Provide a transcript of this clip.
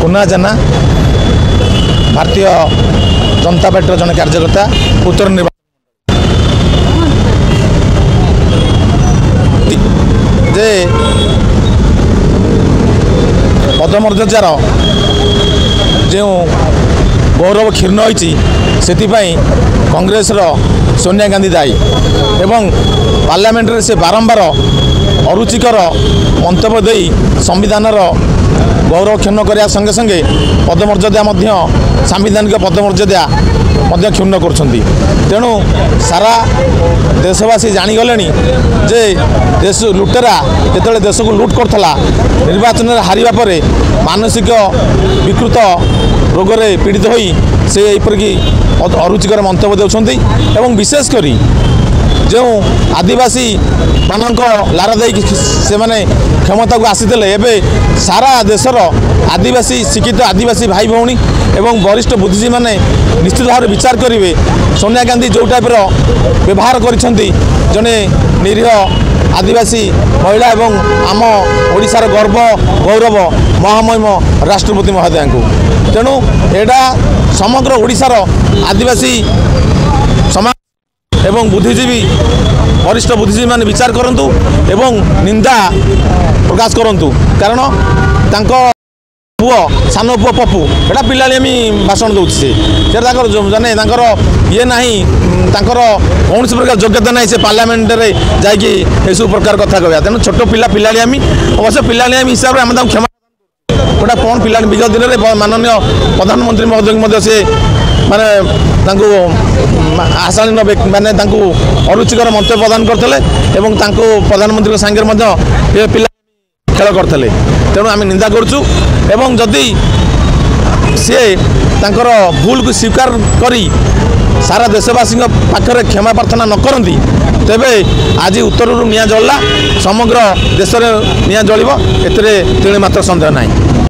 पुना जेना Bharatiya Janata party जन कार्यकर्ता उत्तर जे पदमर्यादार जो गौरव क्षीर्ण होती कांग्रेस सोनिया गांधी दायी एवं पार्लियामेंट रे से बारंबार अरुचिकर मंतव्य दे संविधान गौरव क्षीण करने संगे संगे पदमर्यादा सांविधानिक पदमर्यादा क्षुण्ण कर तेणु सारा देशवासी जानीगले जे देश लुटेरा जो देश को लुट करता निर्वाचन हारिबा परे मानसिक विकृत रोग से पीड़ित होई से यहीपरिक अरुचिकर मंतव्य देउछंती एवं विशेषकर जो आदिवासी मानक लारा दे से माने क्षमता को आसीते एवं सारा देशर आदिवासी शिक्षित आदिवासी भाई भौणी एवं वरिष्ठ बुद्धिजीवी माने निश्चित भाव विचार करेंगे सोनिया गांधी जो टाइप व्यवहार करिसेंती जने निरीह आदिवासी महिला एवं आम ओडिशार गर्व गौरव महामहिम राष्ट्रपति महोदय को तेणु एटा समग्र ओडिशार आदिवासी समाज एवं बुद्धिजीवी वरिष्ठ बुद्धिजीवी माने विचार करंतु एवं निंदा प्रकाश करंतु कारण तांको पुओ सान पुओ पप्पू एटा पिलाली भाषण दौचे जाने ये ना कौन प्रकार योग्यता ना से पार्लियामेंट रे जाकि यू प्रकार कथा कहवा तेणु छोट पिला पिलाली अवश्य पिलाली हिसाब से क्षमा गोटा कौन पिला विगत दिन में माननीय प्रधानमंत्री महोदय से माने आशालीन माने अरुचिकर मंतव्य प्रदान करते प्रधानमंत्री सांगे पिला खेल करते तेणु आम निंदा करुँ एवं जदि सी तांकर भूल को स्वीकार करी सारा देशवासी पाखरे क्षमा प्रार्थना न करती तेबे आज उत्तर निया जलला समग्र देश में निया जलिब एतिरे तिणे मात्र संदेह नहीं।